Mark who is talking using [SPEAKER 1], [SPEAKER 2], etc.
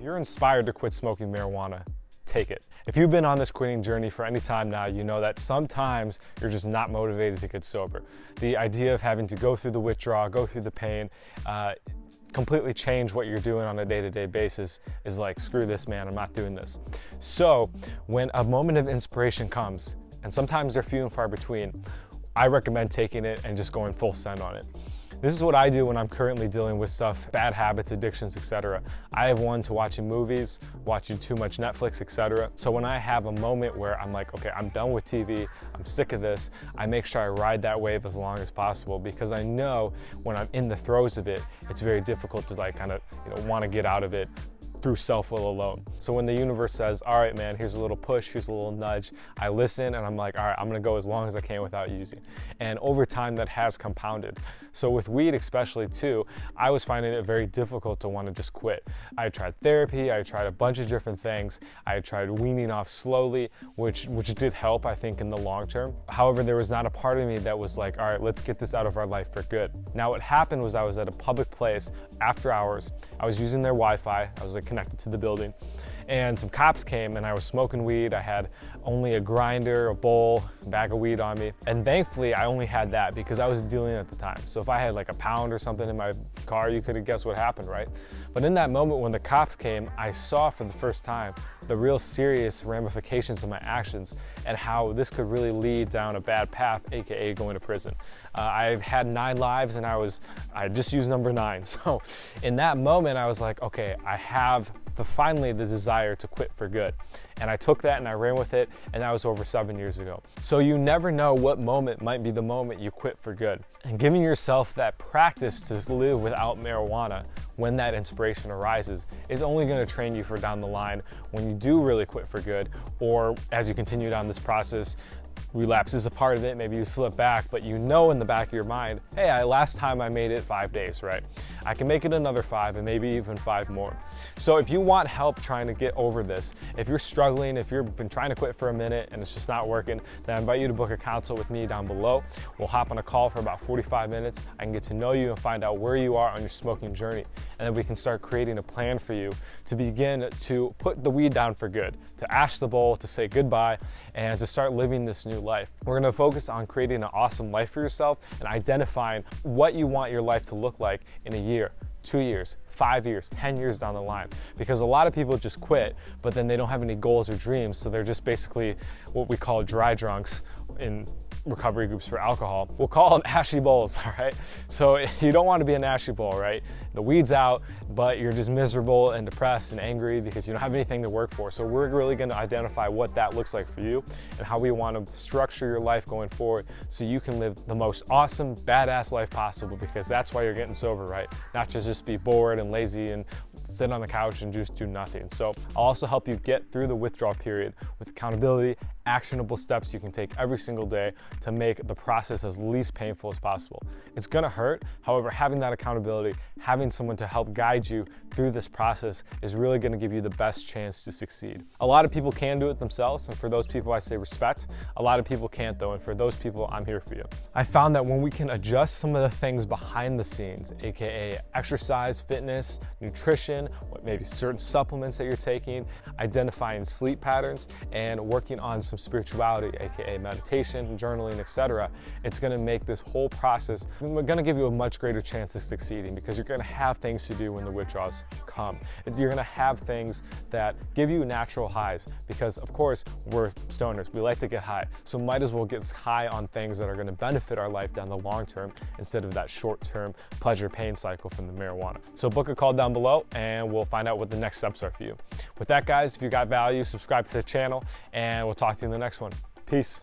[SPEAKER 1] you're inspired to quit smoking marijuana, take it. If you've been on this quitting journey for any time now, you know that sometimes you're just not motivated to get sober. The idea of having to go through the withdrawal, go through the pain, completely change what you're doing on a day-to-day basis is like, screw this, man, I'm not doing this. So when a moment of inspiration comes, and sometimes they're few and far between, I recommend taking it and just going full send on it. This is what I do when I'm currently dealing with stuff, bad habits, addictions, etc. I have one to watching movies, watching too much Netflix, etc. So when I have a moment where I'm like, okay, I'm done with TV, I'm sick of this, I make sure I ride that wave as long as possible, because I know when I'm in the throes of it, it's very difficult to like kind of, want to get out of it through self-will alone. So when the universe says, all right, man, here's a little push, here's a little nudge, I listen and I'm like, all right, I'm gonna go as long as I can without using. And over time that has compounded. So with weed especially too, I was finding it very difficult to want to just quit. I tried therapy, I tried a bunch of different things. I tried weaning off slowly, which did help, I think, in the long term. However, there was not a part of me that was like, all right, let's get this out of our life for good. Now what happened was I was at a public place after hours. I was using their Wi-Fi. I was like connected to the building, and some cops came and I was smoking weed. I had only a grinder, a bowl, a bag of weed on me, and thankfully I only had that because I was dealing at the time. So if I had like a pound or something in my car, you could have guessed what happened, right? But in that moment when the cops came, I saw for the first time the real serious ramifications of my actions and how this could really lead down a bad path, aka going to prison. I've had 9 lives and I just used number 9. So in that moment I was like, okay, I have finally the desire to quit for good. And I took that and I ran with it, and that was over 7 years ago. So you never know what moment might be the moment you quit for good. And giving yourself that practice to live without marijuana when that inspiration arises is only going to train you for down the line when you do really quit for good, or as you continue down this process, relapse is a part of it, maybe you slip back, but you know in the back of your mind, hey, last time I made it 5 days, right? I can make it another 5 and maybe even 5 more. So if you want help trying to get over this, if you're struggling, if you've been trying to quit for a minute and it's just not working, then I invite you to book a consult with me down below. We'll hop on a call for about 45 minutes. I can get to know you and find out where you are on your smoking journey. And then we can start creating a plan for you to begin to put the weed down for good, to ash the bowl, to say goodbye, and to start living this new life. We're gonna focus on creating an awesome life for yourself and identifying what you want your life to look like in a year, 2 years, 5 years, 10 years down the line. Because a lot of people just quit, but then they don't have any goals or dreams, so they're just basically what we call dry drunks in recovery groups for alcohol. We'll call them ashy bowls, all right? So you don't want to be an ashy bowl, right? The weed's out, but you're just miserable and depressed and angry because you don't have anything to work for. So we're really going to identify what that looks like for you and how we want to structure your life going forward so you can live the most awesome, badass life possible, because that's why you're getting sober, right? Not just be bored and lazy and sit on the couch and just do nothing. So I'll also help you get through the withdrawal period with accountability, actionable steps you can take every single day to make the process as least painful as possible. It's gonna hurt. However, having that accountability, having someone to help guide you through this process is really gonna give you the best chance to succeed. A lot of people can do it themselves, and for those people I say respect. A lot of people can't though, and for those people, I'm here for you. I found that when we can adjust some of the things behind the scenes, aka exercise, fitness, nutrition, maybe certain supplements that you're taking, identifying sleep patterns, and working on some spirituality, aka meditation, journaling, etc., it's going to make this whole process, going to give you a much greater chance of succeeding, because you're going to have things to do when the withdrawals come. You're going to have things that give you natural highs, because of course we're stoners, we like to get high, so might as well get high on things that are going to benefit our life down the long term instead of that short term pleasure pain cycle from the marijuana. So book a call down below and we'll find out what the next steps are for you. With that, guys, if you got value, subscribe to the channel, and we'll talk to you in the next one. Peace.